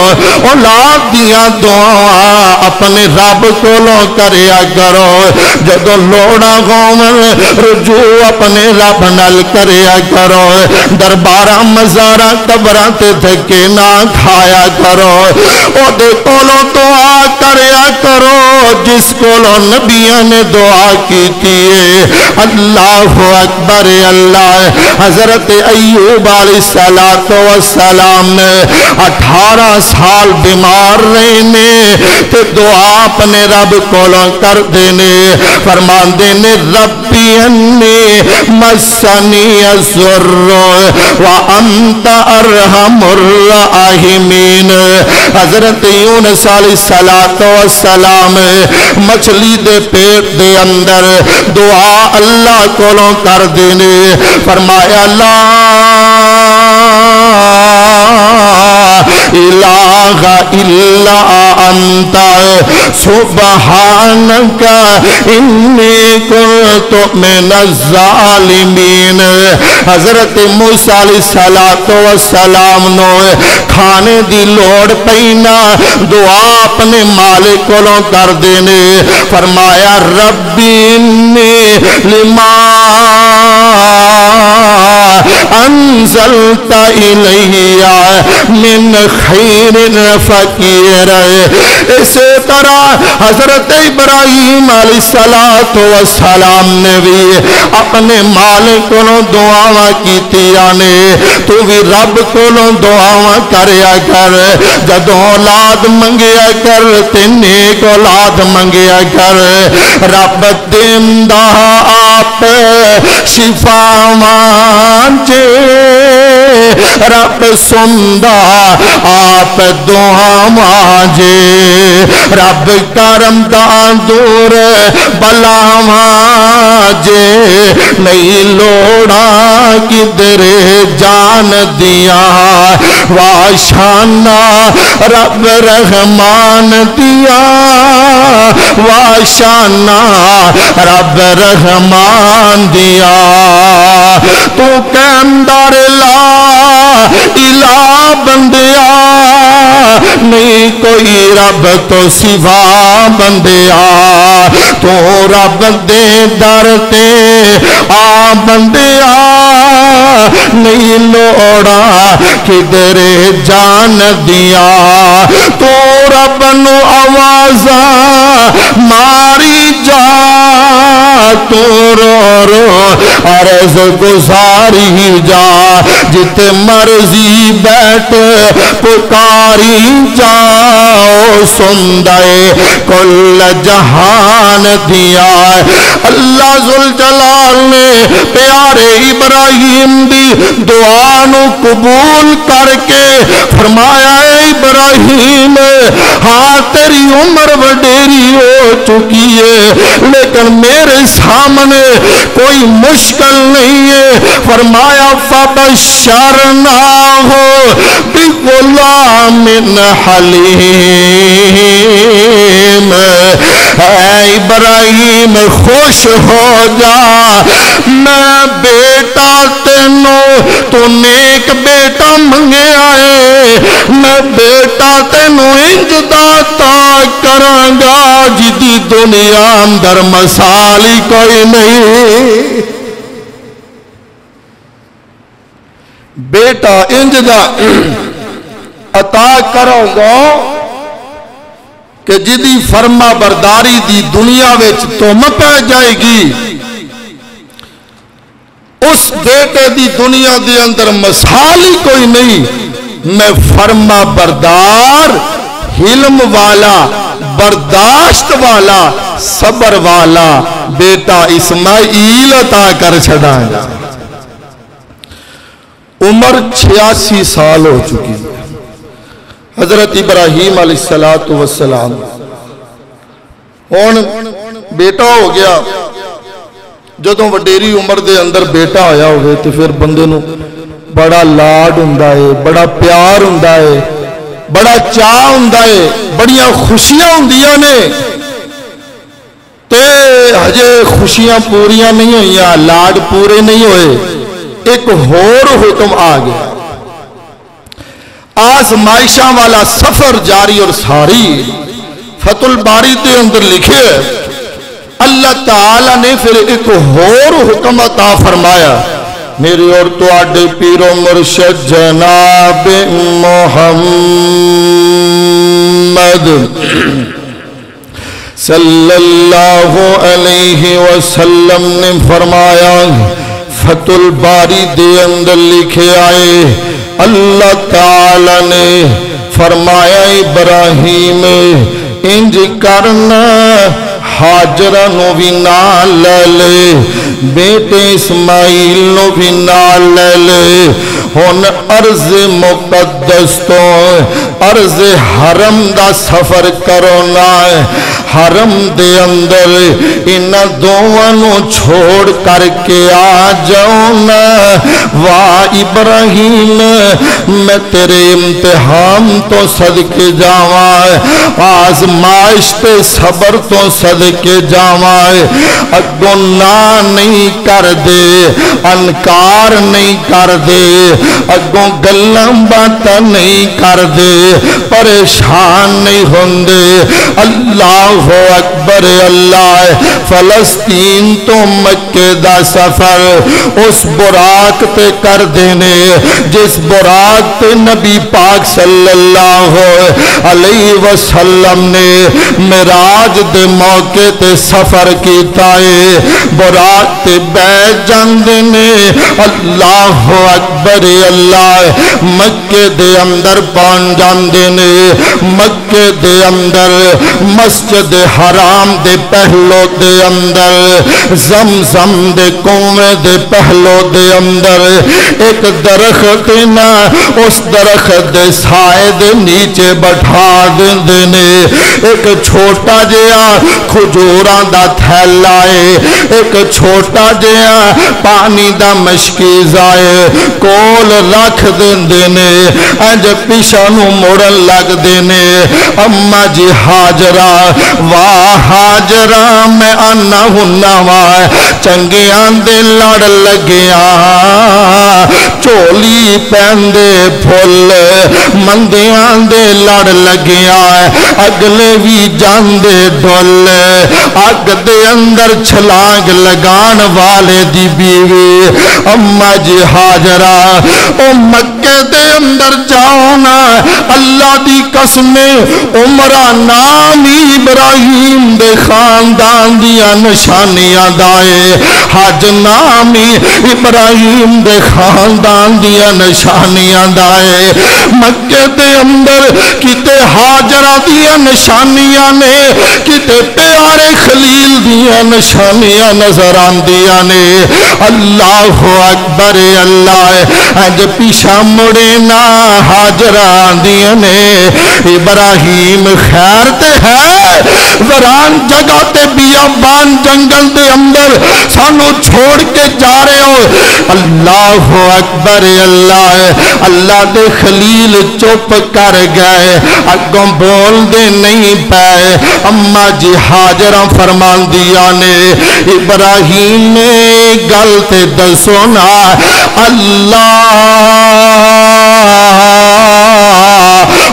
اولاد دیا دعا اپنے رب کو لو کریا کرو جدو لوڑا غومن رجوع اپنے رب نل کریا کرو دربارہ مزارہ قبرہ تے دھکے نہ کھایا کرو او دے کولو دعا کریا کرو جس کولو نبیوں نے دعا کی تھی اللہ اکبر اللہ حضرت ایوب علیہ السلام نے 18 سال بیمار رہنے تے دعا اپنے رب کولوں کر دینے فرمان دینے ربی انی مسنی الضر وانت ارحم الراحمین حضرت یونس علیہ السلام مچھلی دے پیٹ دے اندر دعا اللہ کولوں کر دینے فرمایا لا الہ الا انت سبحانک انی کنت من الظالمین حضرت موسیٰ علیہ السلام نو کھانے دی لوڑ پینا دعا اپنے مالک کولوں کر دینے فرمایا ربی انی لما انزلت الیہ من خیر فقیر. اسی طرح حضرت ابراہیم علیہ السلام نے بھی اپنے مالک کو دعاواں کیتیاں نے. تو بھی رب کو دعاواں کریا کر, جدوں اولاد منگیا کر تے نیک اولاد منگیا کر. رب دیندا آپ شفاواں جے, رب سندا آپ دعاواں جے. رب کرم دا دور بلاواں جے, نہیں لوڑا کدھر جان دیا. واشانا رب رحمان دیا, واشانا رب رحمان دیا. تو کہندار لا الہ بندیا, نہیں کوئی رب تو سوا بندیا. تو رب دے در تے آ بندیا, نہیں لوڑا کدھر جان دیا. تو رب نو آوازاں ماری جا, تو رو رو عرض گزاری جا. جتے مرضی بیٹھ پکاری جا, سندے کل جہان دیا. اللہ ذوالجلال نے پیارے ابراہیم دی دعا نو قبول کر کے فرمایا, اے ابراہیم ہاں تیری عمر وڈیری ہو چکی ہے, لیکن میرے سامنے کوئی مشکل نہیں ہے. فرمایا فبشرناہ بغلام حلیم. اے ابراہیم خوش ہو جا, میں بیٹا تینوں تو نیک بیٹا منگے آئے, میں بیٹا تینوں انج داتا کرانگا جدی دنیا اندر مثالی کوئی نہیں. بیٹا انج دا عطا کروں گا کہ جدی فرما برداری دی دنیا وچ تہمت پہ جائے گی, اس بیٹے دی دنیا دے اندر مثال ہی کوئی نہیں. میں فرما بردار, حلم والا, برداشت والا, صبر والا بیٹا اسماعیل عطا کر چھڑا ہے. عمر 86 سال ہو چکی ہے. حضرت ابراہیم علیہ السلام ہون بیٹا ہو گیا. جدوں وڈیری عمر دے اندر بیٹا آیا ہوئے تو پھر بندے نو بڑا لاڈ ہوندا ہے, بڑا پیار ہوندا ہے, بڑا چاہ ہوندا ہے, بڑیاں خوشیاں ہوندیاں نے. تے ہجے خوشیاں پوریاں نہیں ہوئیاں, لاڈ پورے نہیں ہوئے, ایک ہور حکم آ گیا. آزمائشاں والا سفر جاری اور ساری. فتح الباری تے اندر لکھے اللہ تعالیٰ نے پھر ایک ہور حکم عطا فرمایا. میرے اور تو آڈے پیر و مرشد جناب محمد صلی اللہ علیہ وسلم نے فرمایا, فتح الباری دے اندر لکھے آئے اللہ تعالیٰ نے فرمایا ابراہیم انج کرنا, حاجرہ نو بھی نال لے لے, بیٹے اسماعیل نو بھی نال لے لے. ہن ارض مقدس تو ارض حرم دا سفر کرونا ہے. حرم دے اندر انہ دوانوں چھوڑ کر کے آ جاؤنا. واہ ابراہیم میں تیرے امتحان تو صدقے جاواں, آزمائش تے صبر تو صدقے صدقے جاوائے اگوں نہ نہیں کر دے انکار نہیں کر دے اگوں گلاں باتاں نہیں کر دے پریشان نہیں ہوندے اللہ اکبر اللہ فلسطین تو مکے دا سفر اس براق تے کر دینے جس براق تے نبی پاک صلی اللہ علیہ وسلم نے معراج دے موقع تے سفر کیتا ہے براق تے بیٹھ جاندے نے اللہ اکبر اللہ مکے دے اندر پہنچ جاندے نے مکے دے اندر مسجد حرام دے پہلو دے اندر زمزم دے کنویں دے پہلو دے اندر ایک درخت نا اس درخت دے سائے دے نیچے بٹھا دیندے نے ایک چھوٹا جہا کھجوراں دا تھیلا ہے ایک چھوٹا جہا پانی دا مشکیزہ ہے کول رکھ دیندے نے انج پیچھے نوں موڑن لگ دینے اما جی ہاجرہ واہ ہاجرہ میں آنا ہننا واہ چنگیاں دے لڑ لگیاں چولی پہندے پھول مندیاں دے لڑ لگیاں اگلے بھی جاندے ڈھول اگ دے اندر چھلانگ لگان والے دی بیوی اما جی ہاجرہ او مکے دے اندر جاؤنا اللہ دی قسم عمرہ نامی ابراہیم دے خاندان دیا نشانیاں دائے حج نامی ابراہیم دے خاندان دیا نشانیاں دائے مکے دے اندر کتے حاجرہ دیا نشانیاں نے کتے پیارے خلیل دیا نشانیاں نظر آن دیا نے اللہ اکبر اللہ اج پیشا مڑے نا حاجرہ دیا نے ابراہیم خیر تے ہے وران جگہ تے بیابان جنگل دے اندر سانو چھوڑ کے جا رہے ہو اللہ اکبر اللہ اللہ دے خلیل چپ کر گئے اگوں بول دے نہیں پائے اما جی ہاجرہ فرمان دیا نے ابراہیم نے گل تے دسونا اللہ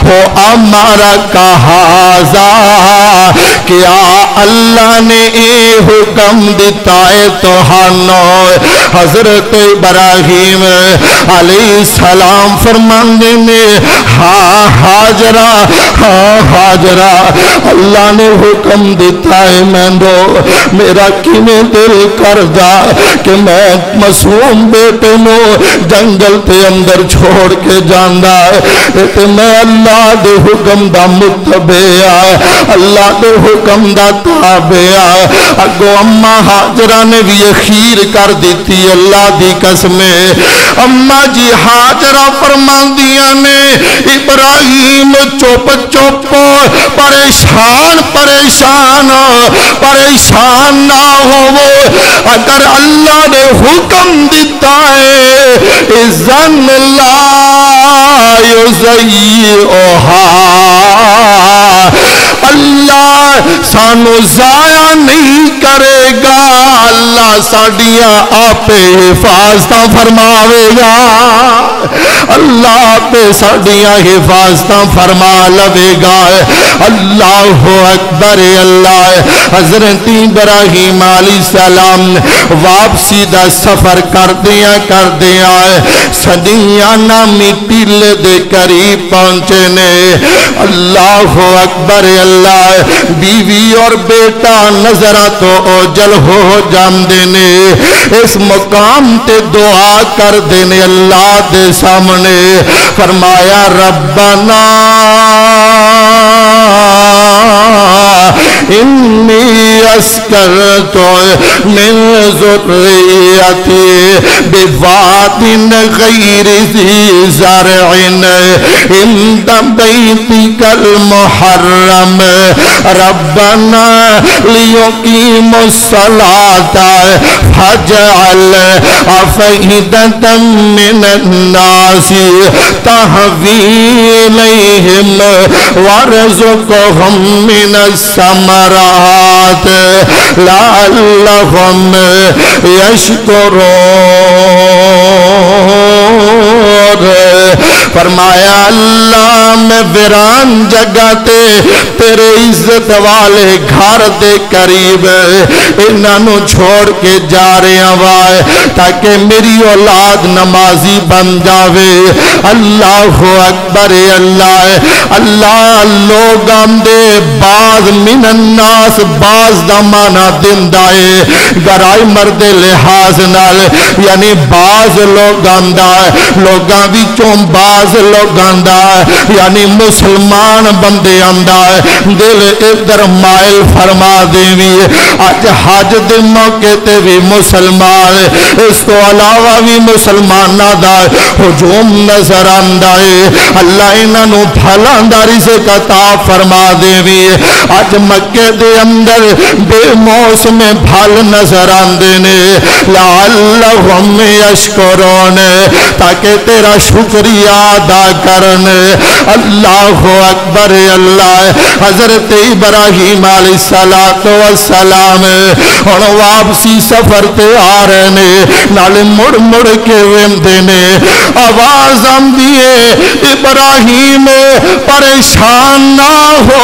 ہو امارا کہازا کیا اللہ نے اے حکم دیتا ہے توہانو حضرت ابراہیم علیہ السلام فرماندے نے ہاں حاجرہ اللہ نے حکم دیتا ہے میں دو میرا کینے دل کردہ کہ میں معصوم بیٹے نو جنگل تے اندر چھوڑ کے جاندہ ہے میں اللہ دے حکم دا متبع اللہ دے حکم دا تابع اگو اما حاجرہ نے بھی اخیر کر دیتی اللہ دی قسم اما جی حاجرہ فرمان دیا نے ابراہیم چپ چپ پریشان نہ ہو اگر اللہ نے حکم دیتا ہے اذن لا یضیعھا اللہ سانو ضائع نہیں کرے گا اللہ ساڈیاں آپ حفاظت فرماوے گا اللہ پہ ساڈیاں حفاظت فرما لوے گا اللہ اکبر اللہ حضرت ابراہیم علیہ السلام واپسی دا سفر کر دیا صدیاں نامی ٹیلے دے قریب پہنچے نے اللہ اکبر اللہ بیوی اور بیٹا نظرہ تو اوجل ہو جاندے نے اس مقام تے دعا کر دینے اللہ دے سامنے فرمایا ربنا انی اسکرت من ذریتی بواد غیر ذی زرع عند بیتک المحرم ربنا لیقیموا الصلاة فاجعل افئدة من الناس تهوی الیہم وارزقهم من الثمرات لعلهم یشکرون۔ فرمایا اللہ میں ویران جگہ تیرے عزت والے گھر دے قریب انہوں چھوڑ کے جا رہے ہیں تاکہ میری اولاد نمازی بن جاوے۔ اللہ اکبر اللہ اللہ لوگ آمدے بعض من الناس بعض دمانا دن دائے گرائی مرد لحاظ نال یعنی بعض لوگ آمدہ لوگاں بھی چون بعض لوگ آمدہ یعنی مسلمان بندے آمدہ دل ادھر مائل فرما دیوی آج حج دے موقع تے بھی مسلمان اس کو علاوہ بھی مسلمان نادا ہجوم نظر آمدہ اللہ انہوں پھلانداری سے قطع فرما دیوی آج مکہ دے اندر بے موسم پھل نظر آندے نے لعلہم یشکرون تاکہ تیرا شکریہ ادا کرن۔ اللہ اکبر اللہ حضرت ابراہیم علیہ السلام اور واپسی سفر تے آ رہے نے نالے مڑ مڑ کے ویندے نے آواز آم دیئے ابراہیم پریشان نہ ہو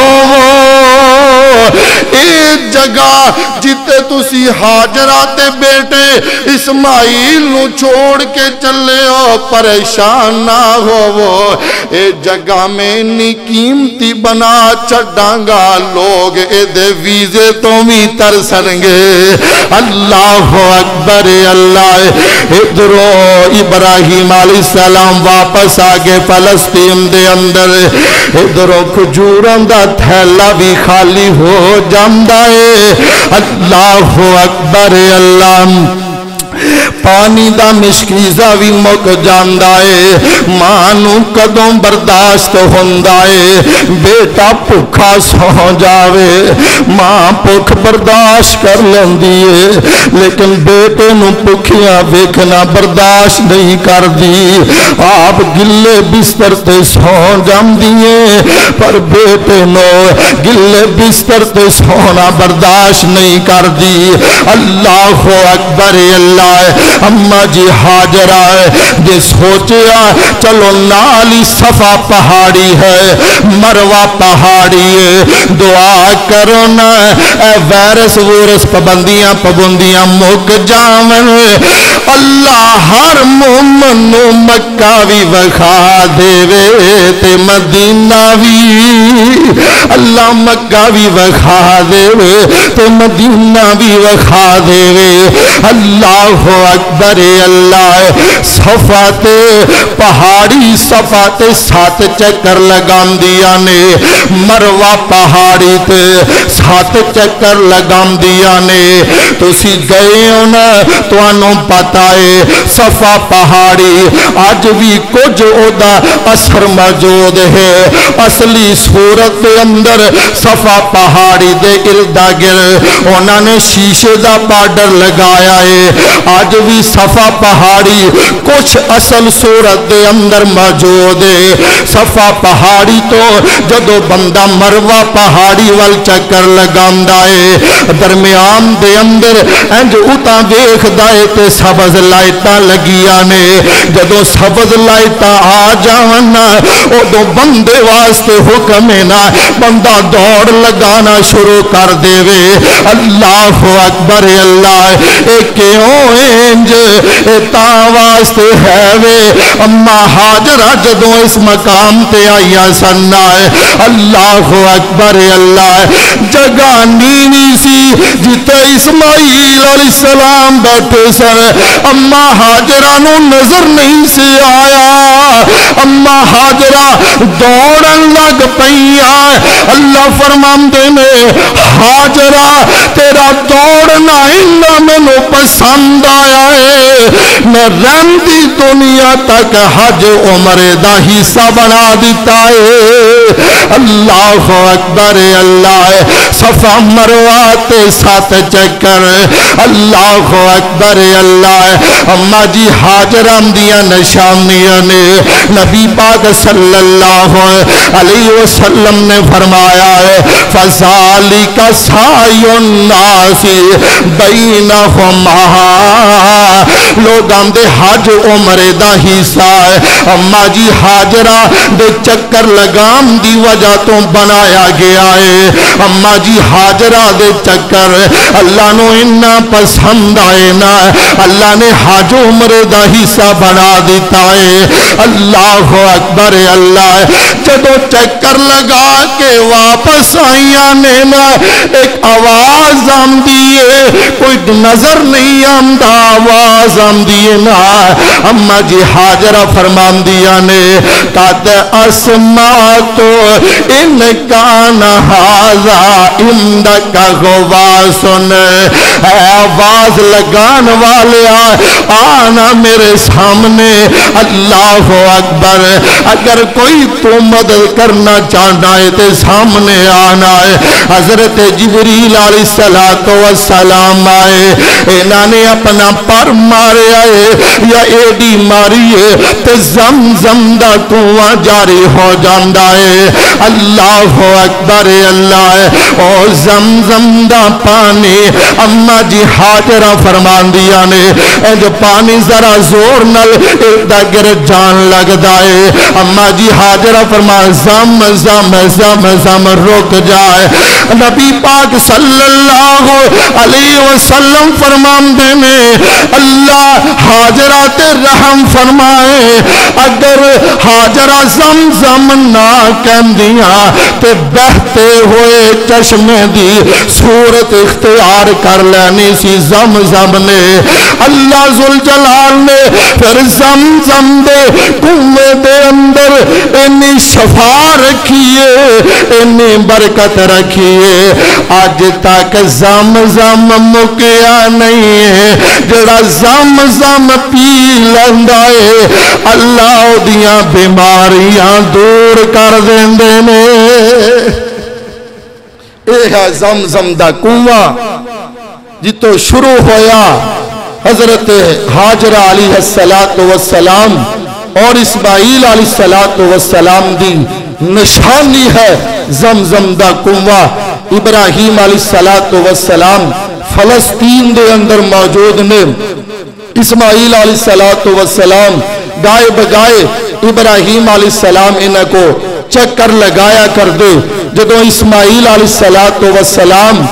ایک جگہ جتے تسی حاجرات بیٹے اسماعیل نو چھوڑ کے چلے ہو پریشان نہ ہو ایک جگہ میں انی قیمتی بنا چڑھانگا لوگ دے ویزے تو بھی ترسنگے۔ اللہ اکبر اللہ ادھرو ابراہیم علیہ السلام واپس آگے فلسطین دے اندر ادھرو کھجوران دا تھیلا بھی خالی ہو جاندائے۔ اللہ اکبر اللہ پانی دا مشکیزہ بھی مک جاندائے مانو قدم برداشت ہوندائے بیٹا پکھا سو جاوے ماں پکھ برداشت کر لیندیے لیکن بیٹے نو پکھیاں ویکھنا برداشت نہیں کر دی آپ گلے بستر تے سو جاندیے پر بیٹے نو گلے بستر تے سونا برداشت نہیں کر دی۔ اللہ اکبر اللہ اماں جی حاجرہ جے سوچیا چلو نالی صفا پہاڑی ہے مروہ پہاڑی ہے دعا کرو نا اے ویرس وورس پابندیاں مک جاون اللہ ہر مومن نو مکہ بھی وکھا دے تے مدینہ بھی اللہ مکہ بھی وکھا دے تے مدینہ بھی وکھا دے اللہ اکبر اللہ صفات پہاڑی صفات 7 چکر لگام دیا نے مروہ پہاڑی تے 7 چکر لگام دیا نے تو سی گئے ہونا تو انہوں پتا ہے صفا پہاڑی آج بھی کچھ اودا اثر موجود ہے اصلی صورت اندر صفا پہاڑی دے اردا گر انہوں نے شیشے دا پاڈر لگایا ہے آج بھی صفا پہاڑی کچھ اصل صورت دے اندر موجود ہے۔ صفا پہاڑی تو جدو بندہ مروہ پہاڑی وال چکر لگاندہ ہے درمیان دے اندر انج اتا ویکھ دائے تے سبز لائٹاں لگیا نے جدو سبز لائٹاں آ جانا ادو بندے واسطے حکم نا بندہ دوڑ لگانا شروع کر دے وے۔ اللہ اکبر اللہ کیوں انج تا واسطے ہے وے اما حاجرہ جدو اس مقام تے آیا سننا ہے اللہ اکبر اللہ جگہ نیوی سی جتے اسماعیل علیہ السلام بیٹھے سن اما حاجرہ نو نظر نہیں سے آیا اما حاجرہ دوڑن لگ پئیاں اللہ فرماندے نے ہاجرہ تیرا دوڑنا انہاں مینوں پسند آیا ہے، میں رہندی دنیا تک حج عمر دا حصہ بنا دیتا ہے۔ اللہ اکبر اللہ، صفا مروہ تے 7 چکر، اللہ اکبر اللہ۔ اما جی ہاجرہ دیاں نشانیاں نے نبی پاک صلی اللہ علیہ وسلم نے فرمایا ہے فَذَلِكَ سَعْيُ النَّاسِ بَيْنَهُمَا، لوگاں دے حج عمر دا حصہ ہے۔ اما جی ہاجرہ دے چکر لگام دی وجہ تو بنایا گیا ہے۔ اما جی ہاجرہ دے چکر اللہ نو انہا پسند آئے نا، اللہ نے حج عمر دا حصہ بنا دیتا ہے۔ اللہ اکبر اللہ، جدو چکر لگا کے واپس آئیاں نے نا، ایک آواز آم دیئے، کوئی نظر نہیں آم دا، آواز آم دیئے نا۔ اما جی حاجرہ فرمان دیا نے قد اسمعتو ان کان ھذا عندک غواصن، اے آواز لگان والے آنا میرے سامنے۔ اللہ اکبر، اگر کوئی تو مدد کرنا چاہنا ہے تے سامنے آنا ہے۔ حضرت جبریل علیہ السلام آئے، انہاں نے اپنا پر مارے آئے یا ایڈی ماری ہے تے زمزم دا کنواں جاری ہو جاندا ہے۔ اللہ اکبر اللہ، او زمزم دا پانی اما جی ہاجرہ فرمان دیا نے اے جو پانی ذرا زور نل دا گر جان لگ دائے۔ اما جی ہاجرہ فرمان زم زم زم زم رک جائے۔ نبی پاک صلی اللہ علیہ وسلم فرمان دینے اللہ ہاجرہ تے رحم فرمائے، اگر ہاجرہ زم زم نہ کہندیاں تے بہتے ہوئے چشمے دی صورت اختیار کر لینی سی زم زم نے۔ اللہ ذوالجلال نے پھر زم زم دے کنویں دے اندر انی شفا رکھیے، انی برکت رکھیے، آج تک زم زم مکیا نہیں ہے۔ جڑا زم زم پی لیندا ہے اللہ دیاں بیماریاں دور کر دیندے نے۔ اے ہے زمزم دا کنواں جتو شروع ہویا حضرت ہاجرہ علیہ السلام اور اسماعیل علیہ السلام دی نشانی ہے زمزم دا کنواں۔ ابراہیم علیہ السلام فلسطین دے اندر موجود نے، اسماعیل علیہ السلام گائے بگائے ابراہیم علیہ السلام انہیں کو چکر لگایا کر دے۔ جدو اسماعیل علیہ السلام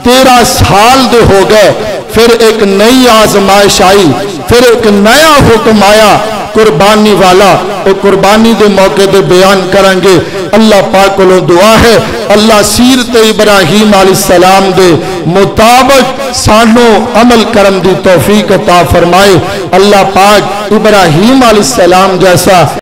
13 سال دے ہو گئے، پھر ایک نئی آزمائش آئی، پھر ایک نیا حکم آیا قربانی والا، اور قربانی دے موقع دے بیان کریں گے۔ اللہ پاک کو دعا ہے اللہ سیرت ابراہیم علیہ السلام دے مطابق سانو عمل کرن دی توفیق عطا فرمائے۔ اللہ پاک ابراہیم علیہ السلام جیسا